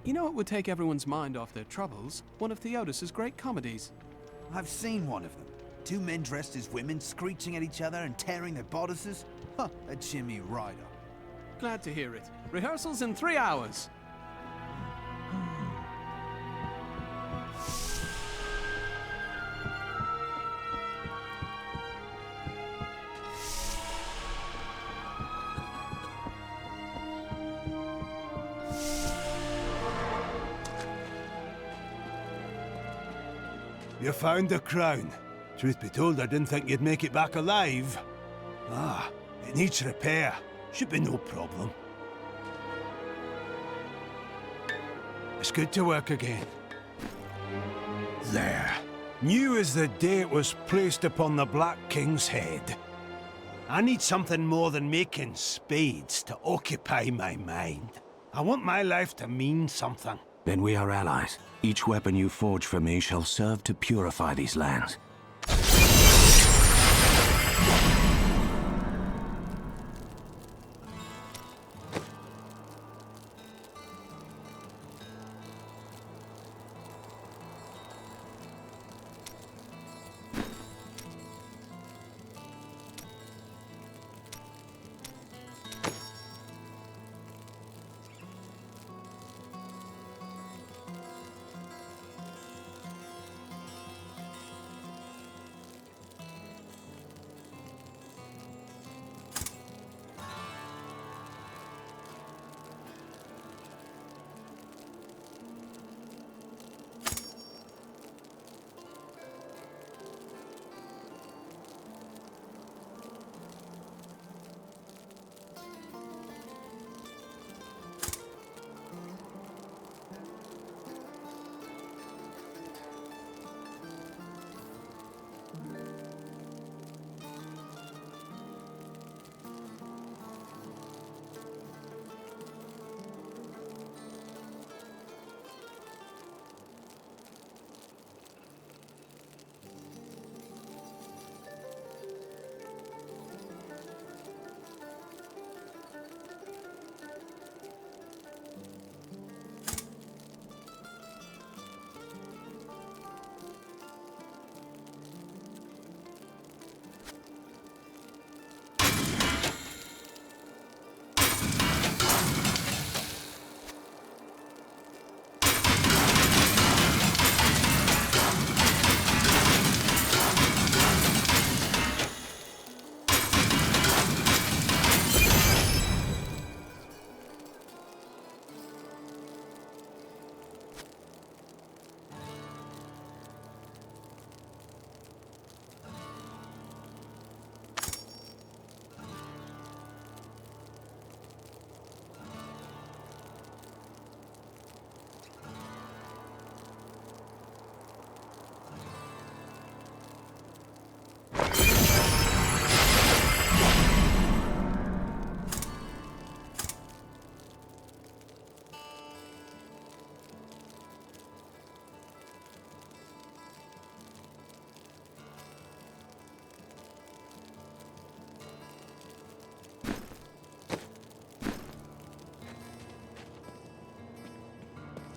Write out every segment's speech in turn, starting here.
You know what would take everyone's mind off their troubles? One of Theodos's great comedies. I've seen one of them. Two men dressed as women screeching at each other and tearing their bodices. Huh, a Jimmy Ryder. Glad to hear it. Rehearsals in 3 hours. You found the crown. Truth be told, I didn't think you'd make it back alive. Ah, it needs repair. Should be no problem. It's good to work again. There. New as the day it was placed upon the Black King's head. I need something more than making spades to occupy my mind. I want my life to mean something. Then we are allies. Each weapon you forge for me shall serve to purify these lands.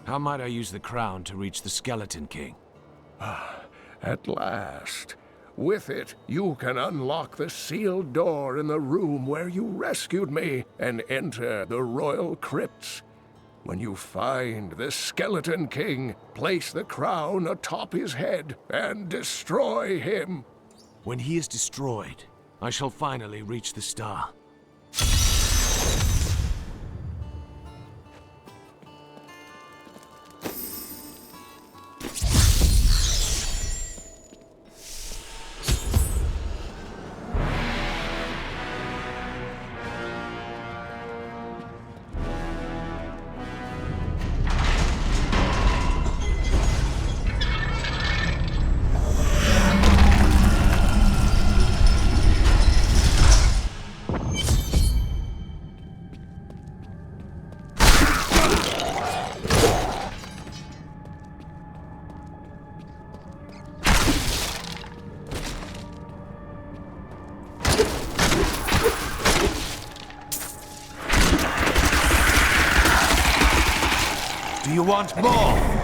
How might I use the crown to reach the Skeleton King? At last. With it, you can unlock the sealed door in the room where you rescued me and enter the royal crypts. When you find the Skeleton King, place the crown atop his head and destroy him. When he is destroyed, I shall finally reach the star. You want more?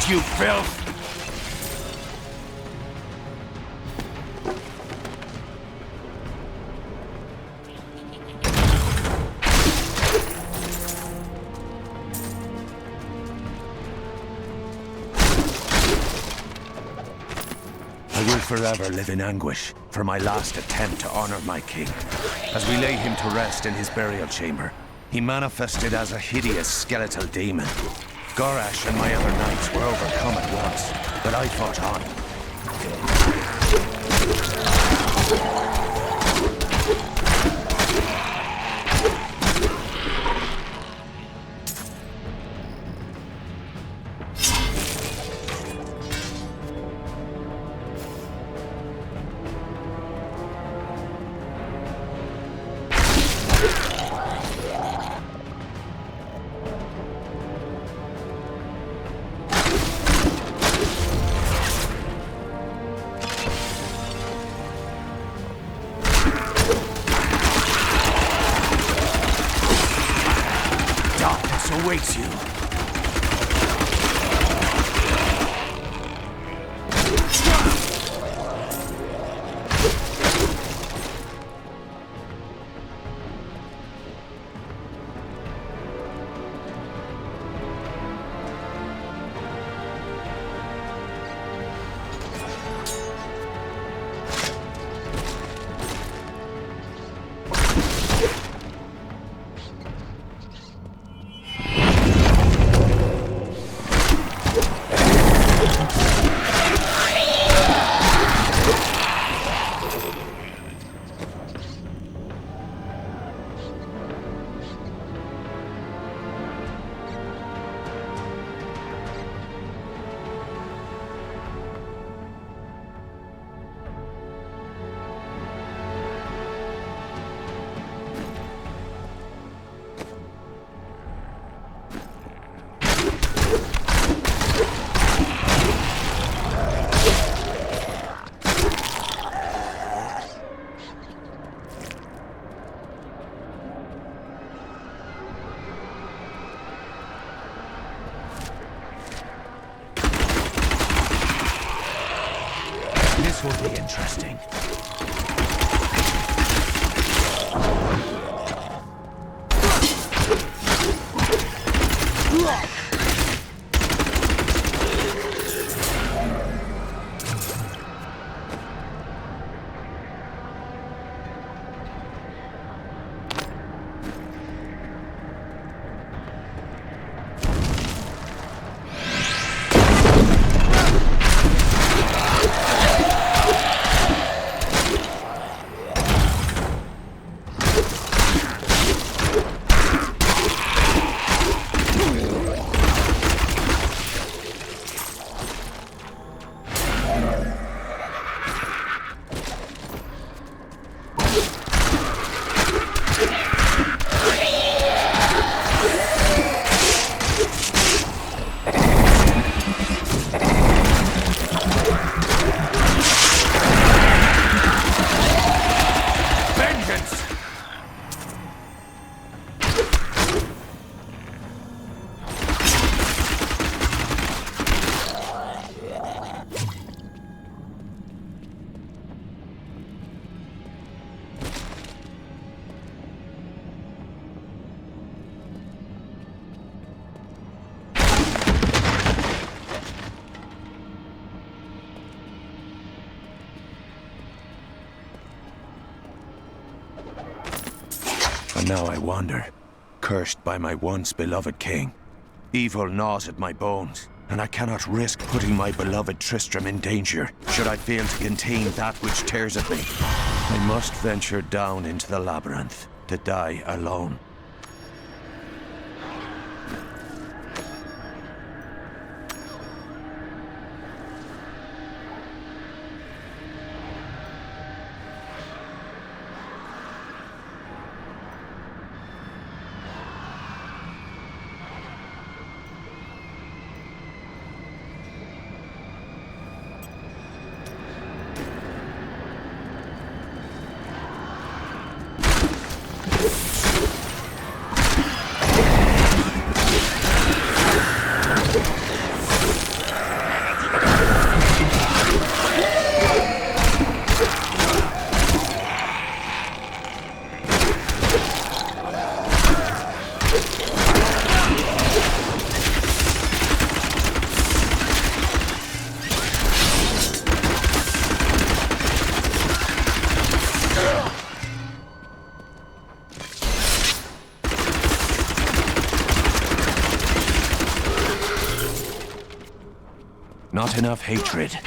You filth! I will forever live in anguish for my last attempt to honor my king. As we lay him to rest in his burial chamber, he manifested as a hideous skeletal demon. Gorash and my other knights were overcome at once, but I fought on. Awaits you. This will be interesting. And now I wander, cursed by my once beloved king. Evil gnaws at my bones, and I cannot risk putting my beloved Tristram in danger should I fail to contain that which tears at me. I must venture down into the labyrinth to die alone. Not enough hatred.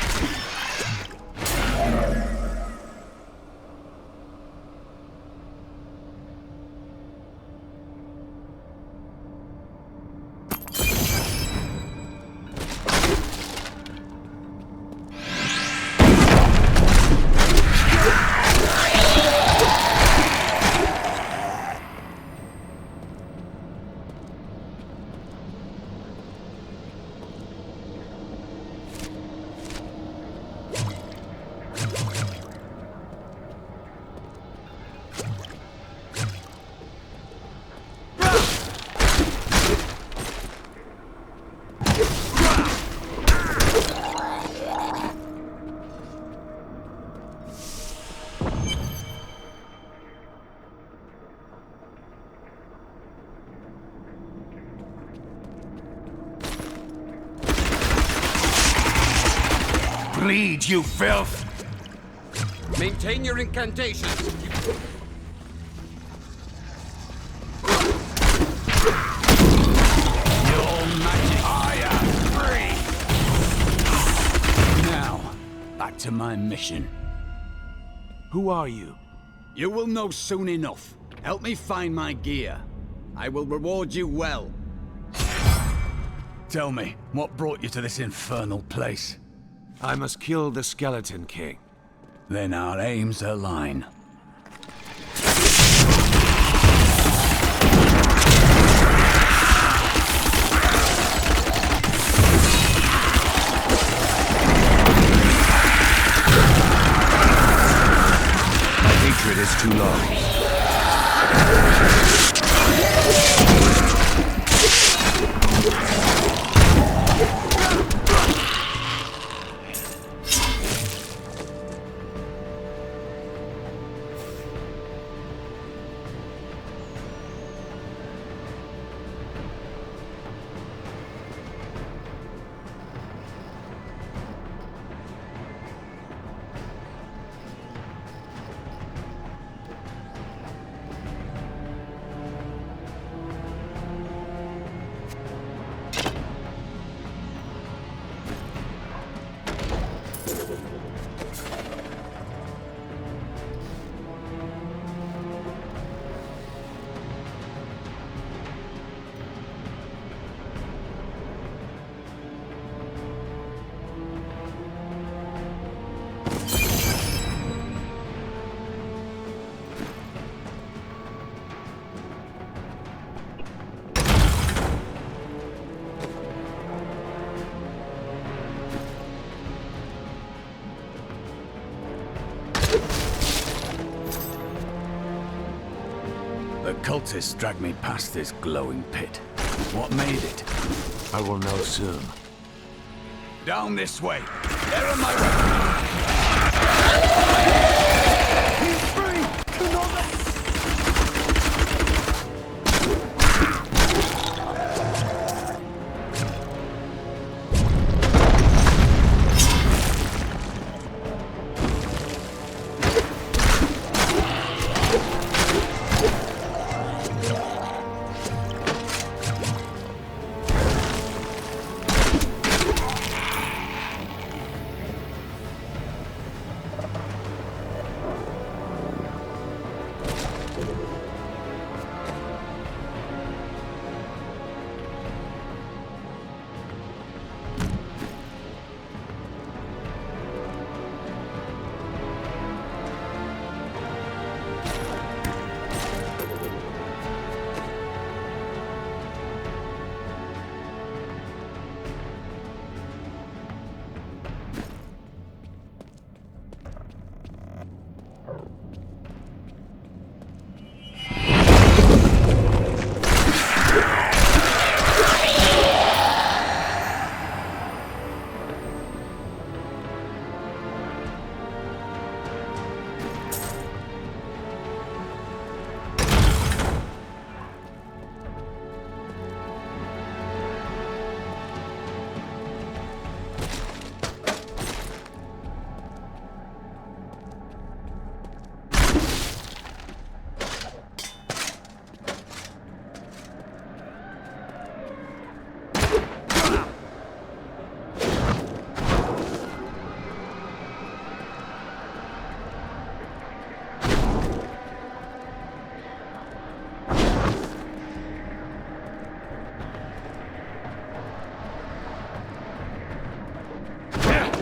Bleed, you filth! Maintain your incantations. Your magic! I am free! Now, back to my mission. Who are you? You will know soon enough. Help me find my gear. I will reward you well. Tell me, what brought you to this infernal place? I must kill the Skeleton King. Then our aims align. My hatred is too long. The cultists dragged me past this glowing pit. What made it? I will know soon. Down this way. There are my weapons.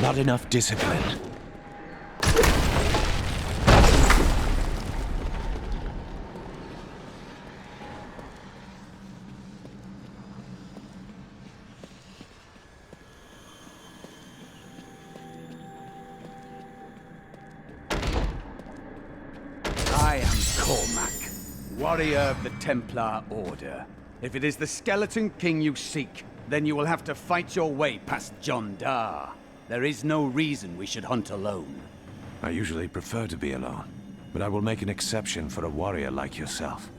Not enough discipline. I am Cormac, warrior of the Templar Order. If it is the Skeleton King you seek, then you will have to fight your way past John Dar. There is no reason we should hunt alone. I usually prefer to be alone, but I will make an exception for a warrior like yourself.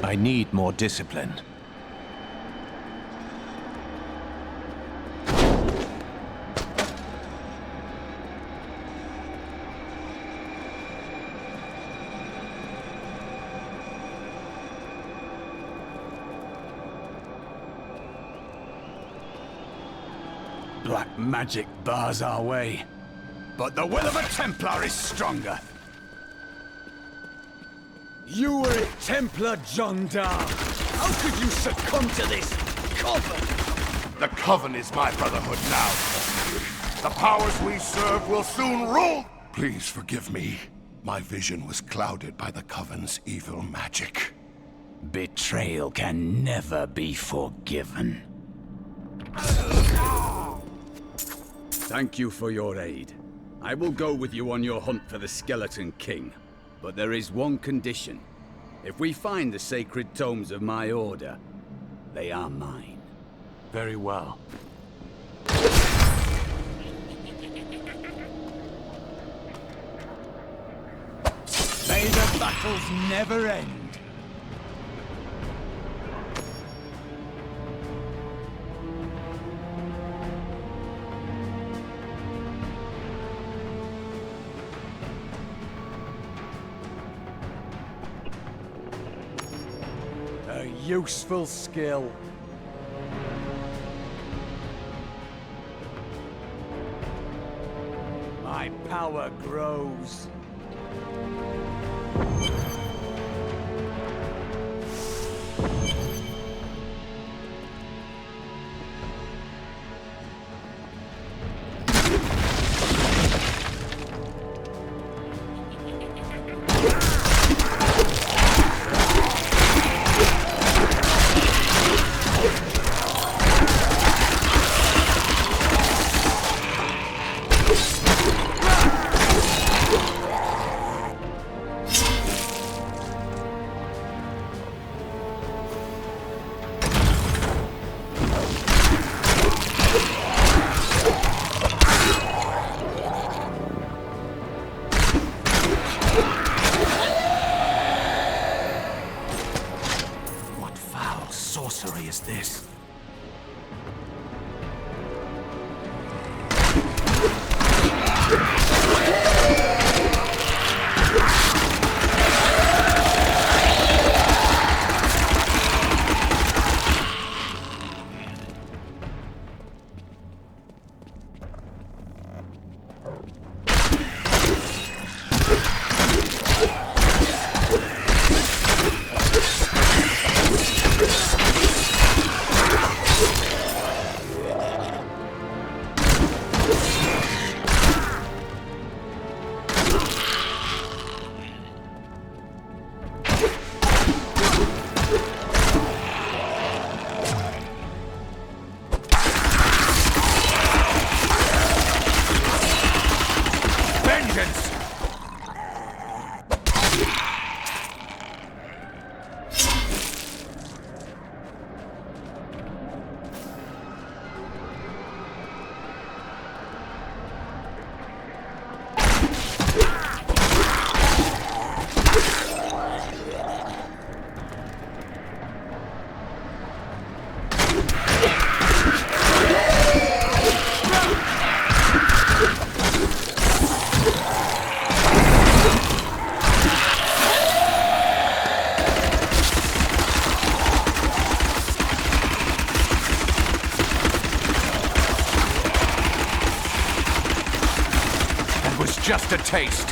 I need more discipline. Black magic bars our way, but the will of a Templar is stronger. You were a Templar, John Dar. How could you succumb to this coven? The Coven is my brotherhood now. The powers we serve will soon rule! Please forgive me. My vision was clouded by the Coven's evil magic. Betrayal can never be forgiven. Thank you for your aid. I will go with you on your hunt for the Skeleton King. But there is one condition. If we find the sacred tomes of my order, they are mine. Very well. May the battles never end. A useful skill. My power grows. sorcery is this? taste.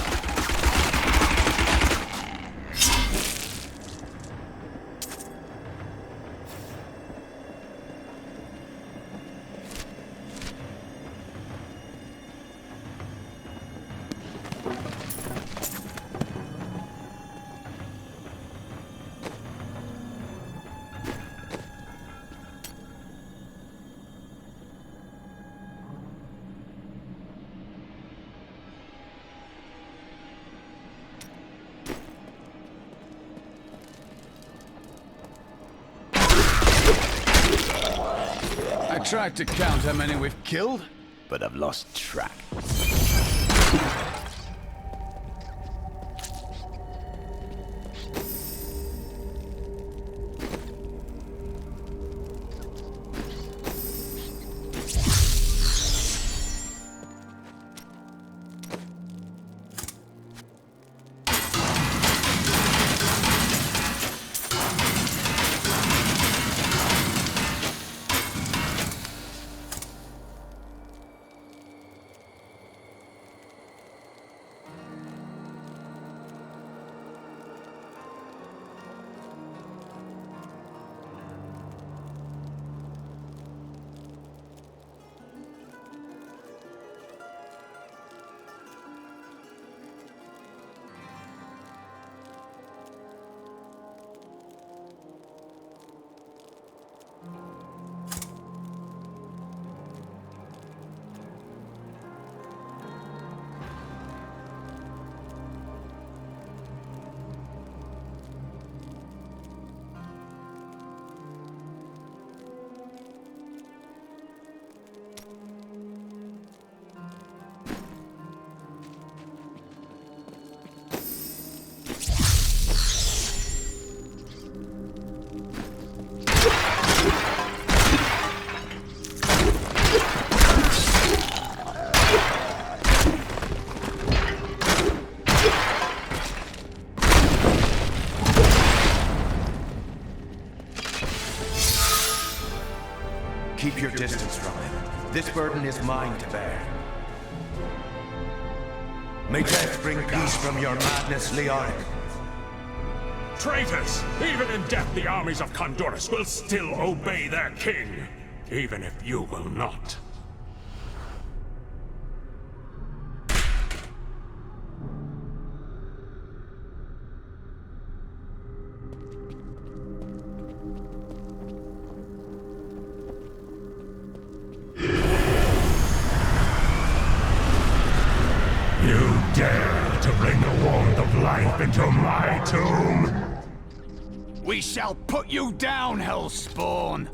I tried to count how many we've killed, but I've lost track. Keep your distance from him. This burden is mine to bear. May death bring peace from your madness, Leoric. Traitors! Even in death, the armies of Condorus will still obey their king, even if you will not. You dare to bring the warmth of life into my tomb? We shall put you down, Hellspawn!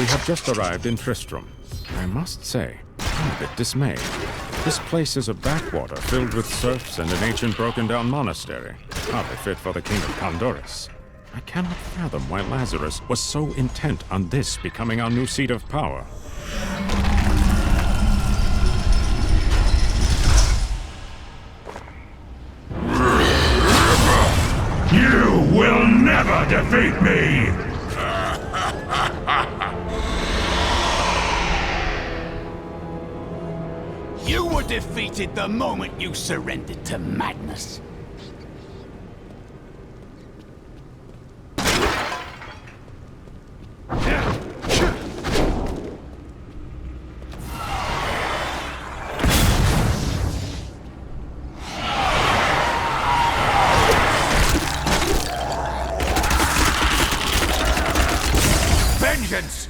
We have just arrived in Tristram. I must say, I'm a bit dismayed. This place is a backwater filled with serfs and an ancient broken-down monastery. Hardly fit for the king of Condorus. I cannot fathom why Lazarus was so intent on this becoming our new seat of power. You will never defeat me! You were defeated the moment you surrendered to madness. Vengeance!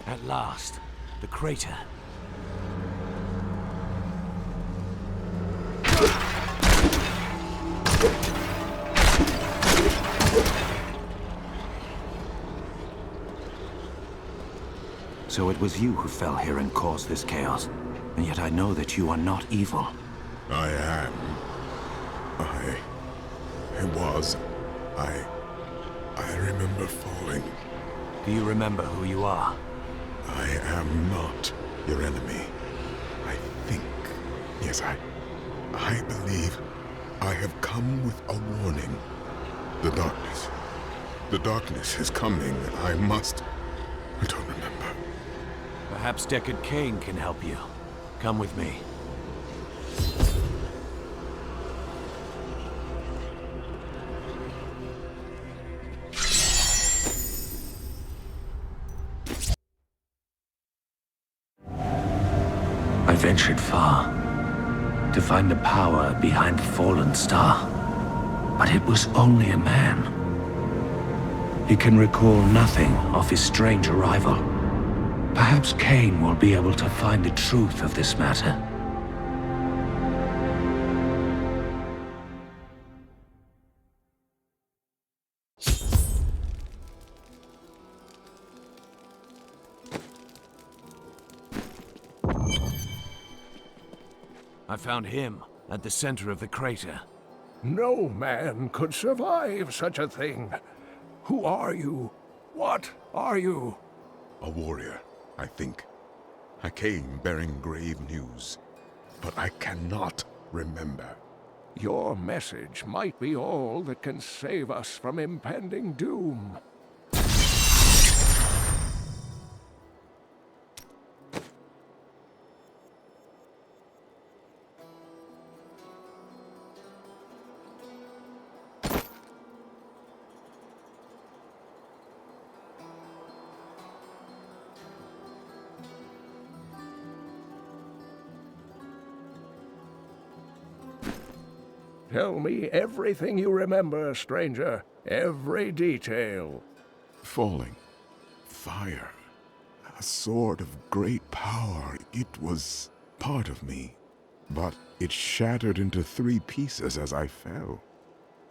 At last, the crater. So it was you who fell here and caused this chaos. And yet I know that you are not evil. I am. I I remember falling. Do you remember who you are? I am not your enemy. I think... Yes, I believe I have come with a warning. The darkness. The darkness is coming. I must... I don't remember. Perhaps Deckard Cain can help you. Come with me. I ventured far to find the power behind the fallen star. But it was only a man. He can recall nothing of his strange arrival. Perhaps Cain will be able to find the truth of this matter. I found him at the center of the crater. No man could survive such a thing. Who are you? What are you? A warrior, I think. I came bearing grave news, but I cannot remember. Your message might be all that can save us from impending doom. Tell me everything you remember, stranger. Every detail. Falling. Fire. A sword of great power. It was part of me. But it shattered into 3 pieces as I fell.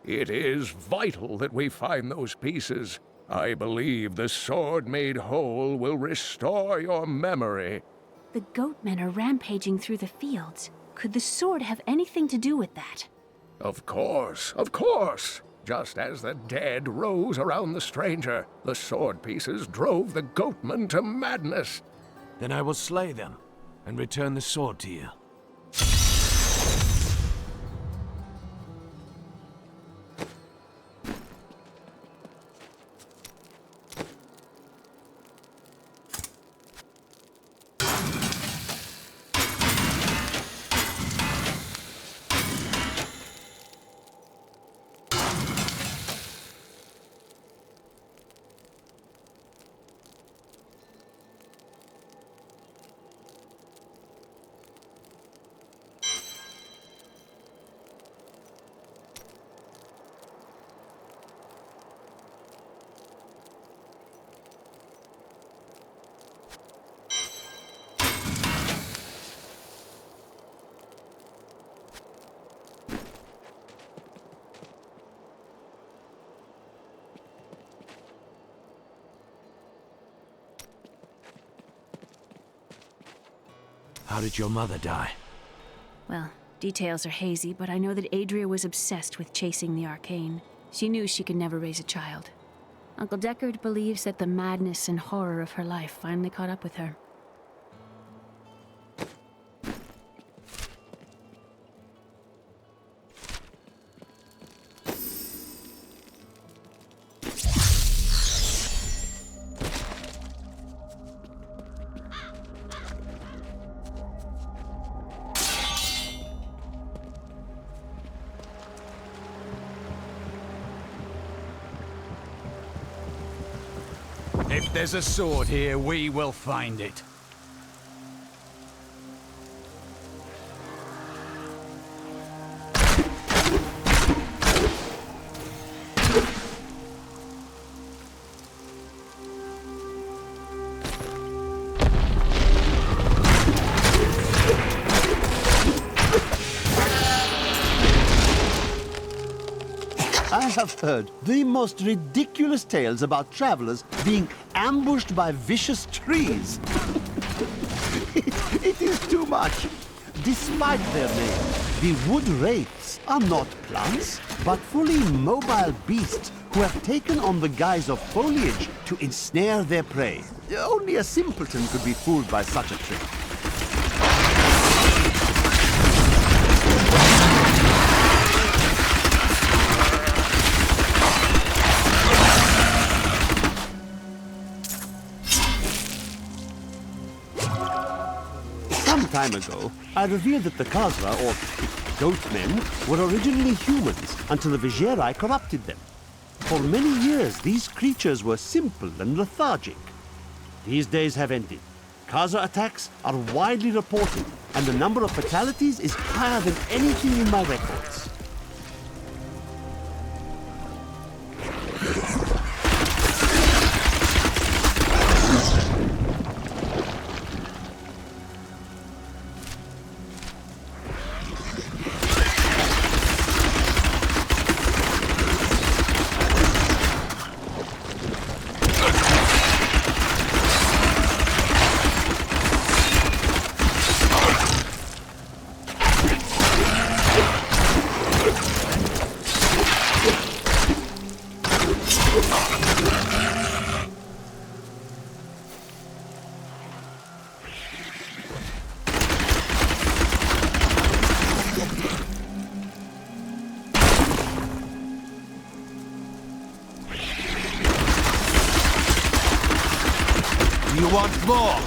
It is vital that we find those pieces. I believe the sword made whole will restore your memory. The goatmen are rampaging through the fields. Could the sword have anything to do with that? Of course, of course! Just as the dead rose around the stranger, the sword pieces drove the goatmen to madness. Then I will slay them and return the sword to you. How did your mother die? Well, details are hazy, but I know that Adria was obsessed with chasing the arcane. She knew she could never raise a child. Uncle Deckard believes that the madness and horror of her life finally caught up with her. If there's a sword here, we will find it. I have heard the most ridiculous tales about travelers being ambushed by vicious trees. It is too much. Despite their name, the wood wraiths are not plants, but fully mobile beasts who have taken on the guise of foliage to ensnare their prey. Only a simpleton could be fooled by such a trick. Some time ago, I revealed that the Khazra, or goatmen, were originally humans until the Viserai corrupted them. For many years, these creatures were simple and lethargic. These days have ended. Khazra attacks are widely reported, and the number of fatalities is higher than anything in my records. You want more?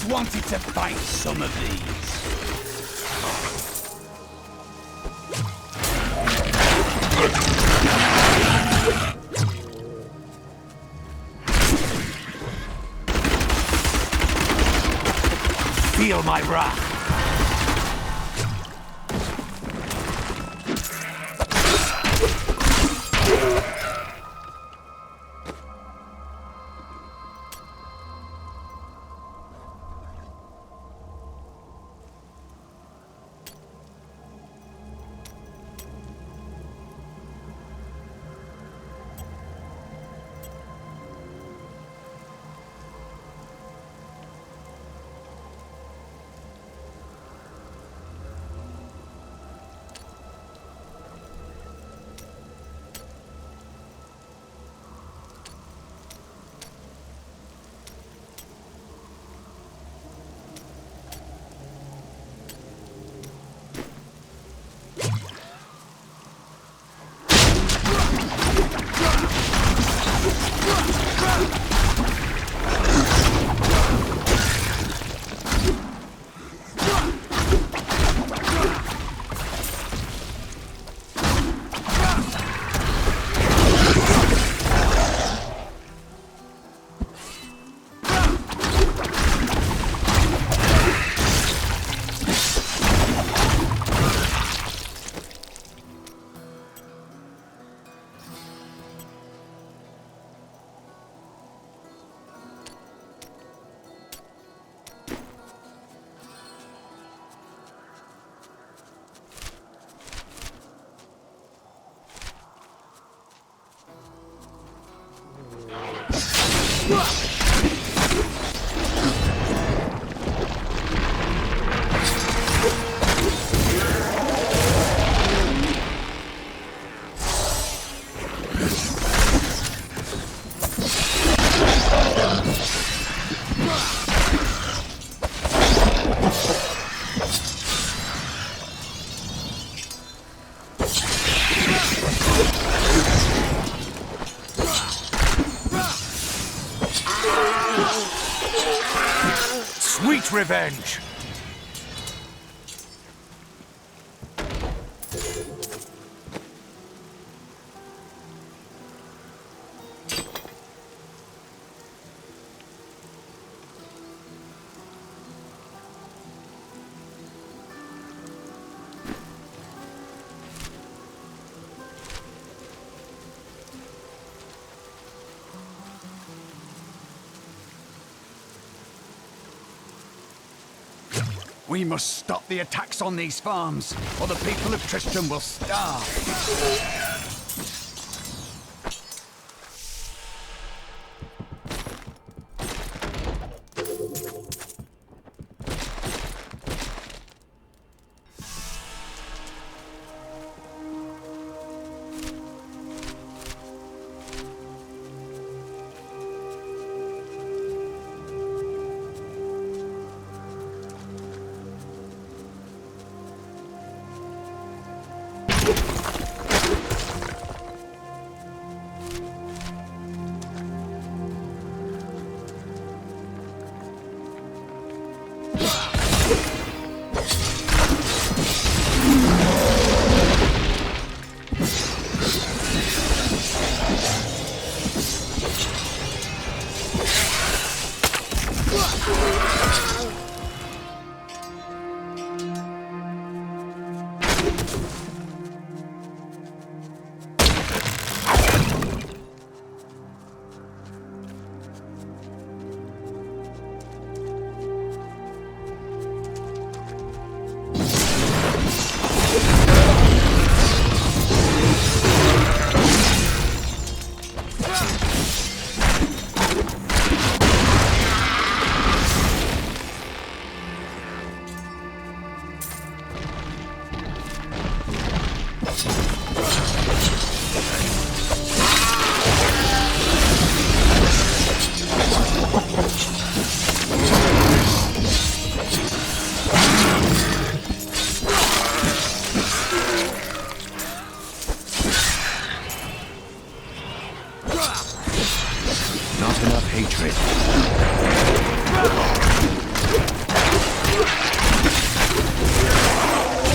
Wanted to fight some of these. Feel my wrath. Sweet revenge! We must stop the attacks on these farms, or the people of Tristram will starve. Not enough hatred.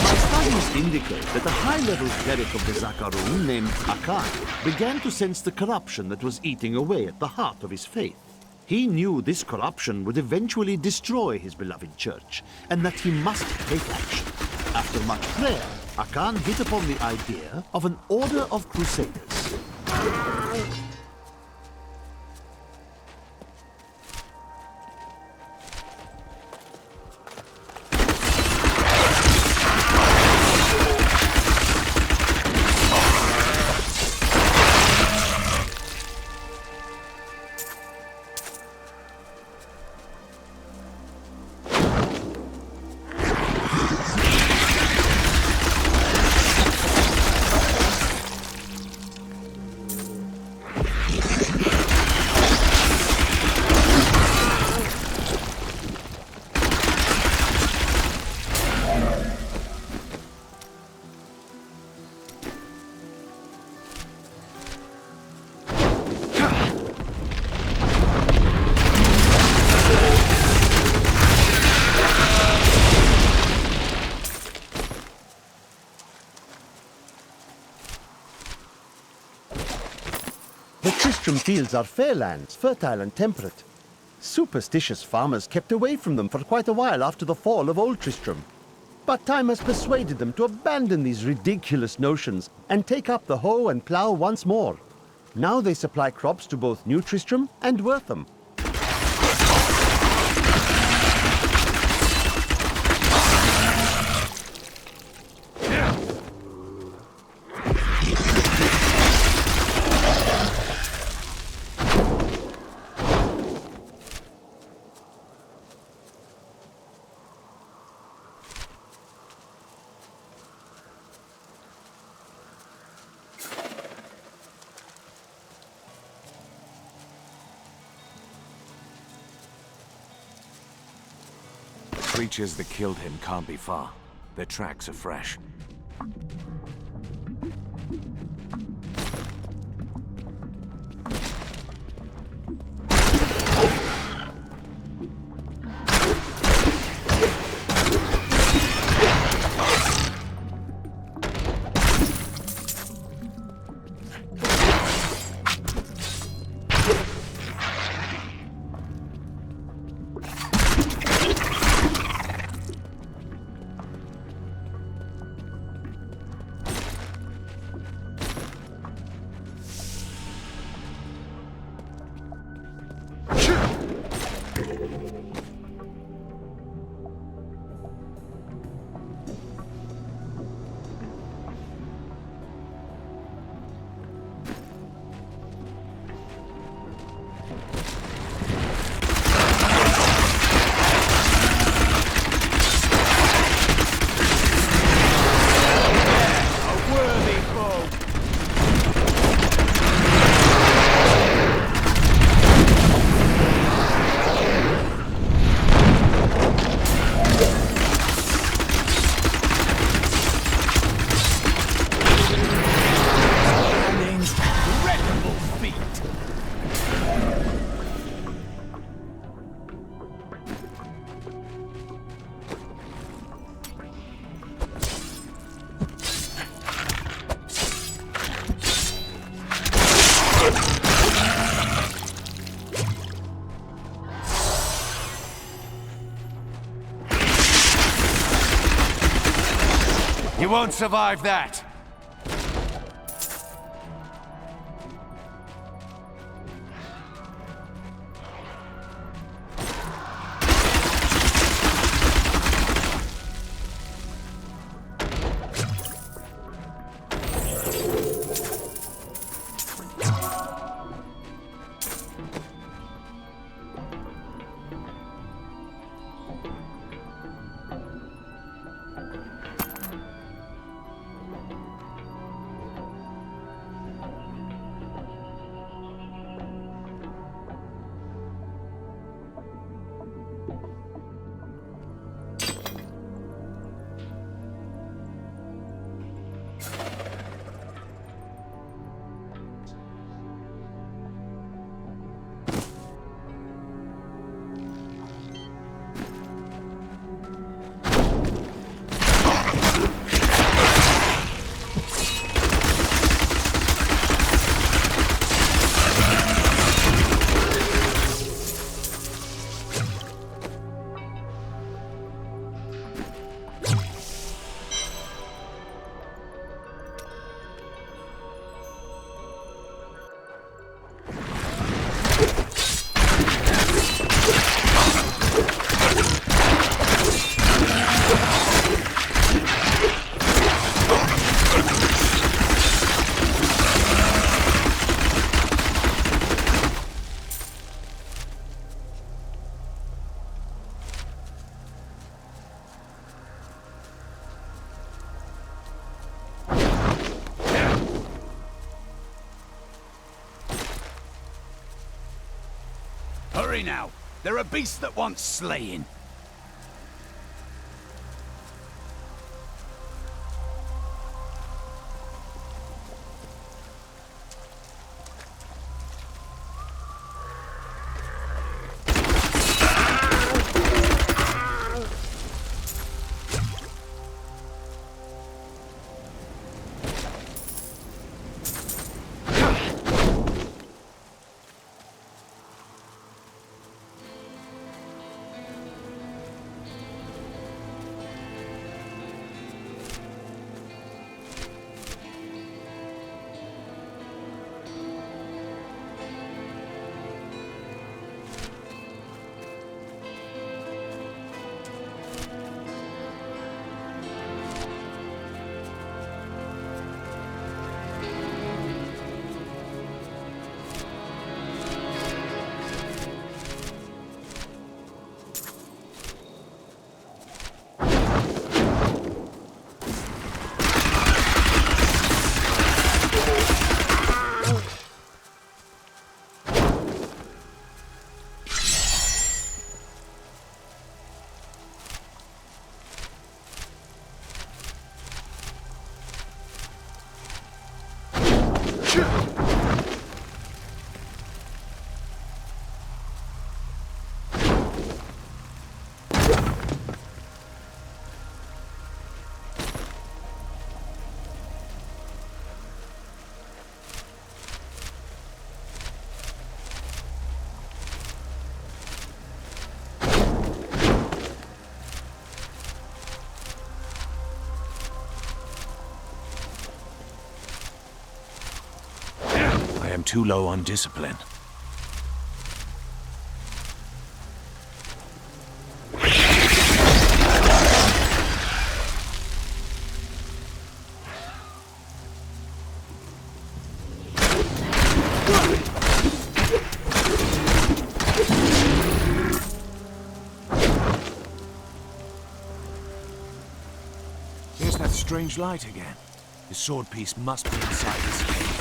My studies indicate that a high-level cleric of the Zakarum named Akan began to sense the corruption that was eating away at the heart of his faith. He knew this corruption would eventually destroy his beloved church, and that he must take action. After much prayer, Akan hit upon the idea of an order of crusaders. The Tristram fields are fair lands, fertile and temperate. Superstitious farmers kept away from them for quite a while after the fall of Old Tristram. But time has persuaded them to abandon these ridiculous notions and take up the hoe and plough once more. Now they supply crops to both New Tristram and Wortham. creatures that killed him can't be far. Their tracks are fresh. You won't survive that! Hurry now! There are beasts that want slaying! too low on discipline. There's that strange light again. The sword piece must be inside this cave.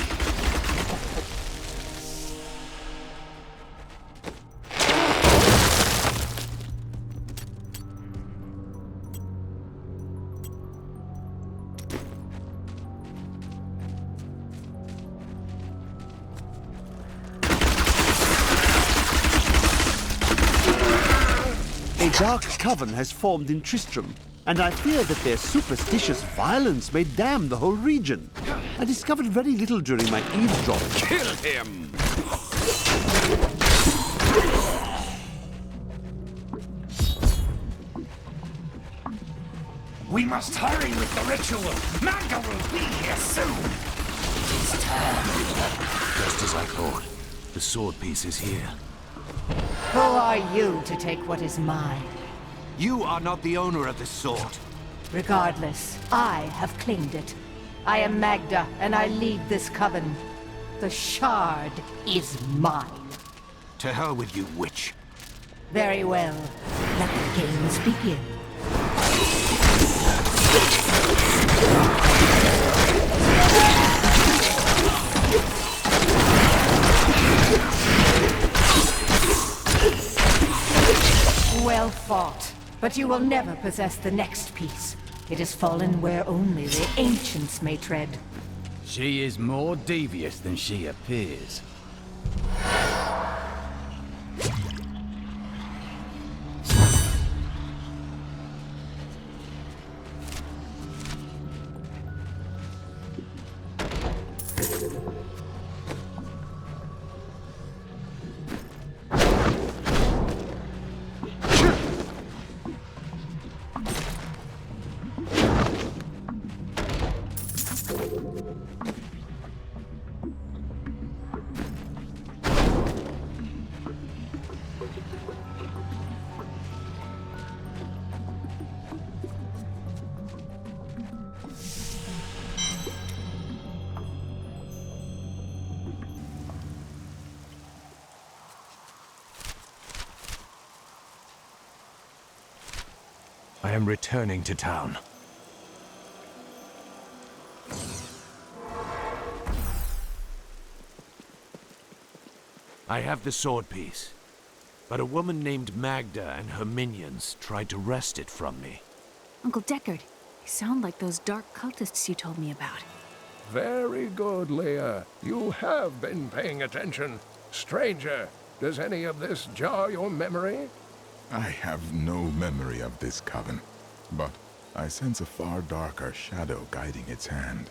A dark coven has formed in Tristram, and I fear that their superstitious violence may damn the whole region. I discovered very little during my eavesdropping. Kill him! We must hurry with the ritual. Magda will be here soon. It's time. Just as I thought. The sword piece is here. Who are you to take what is mine? You are not the owner of this sword. Regardless, I have claimed it. I am Magda, and I lead this coven. The shard is mine. To hell with you, witch. Very well. Let the games begin. Well fought, but you will never possess the next piece. It has fallen where only the ancients may tread. She is more devious than she appears. I am returning to town. I have the sword piece, but a woman named Magda and her minions tried to wrest it from me. Uncle Deckard, you sound like those dark cultists you told me about. Very good, Leah. You have been paying attention. Stranger, does any of this jar your memory? I have no memory of this coven, but I sense a far darker shadow guiding its hand.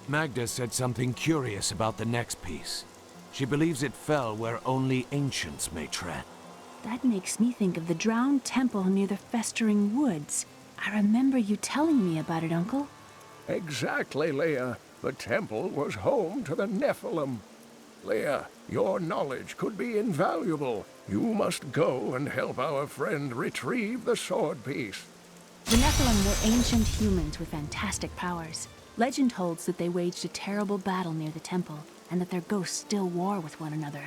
Magda said something curious about the next piece. She believes it fell where only ancients may tread. That makes me think of the drowned temple near the festering woods. I remember you telling me about it, Uncle. Exactly, Leah. The temple was home to the Nephilim. Leah, your knowledge could be invaluable. You must go and help our friend retrieve the sword piece. The Nephilim were ancient humans with fantastic powers. Legend holds that they waged a terrible battle near the temple, and that their ghosts still war with one another.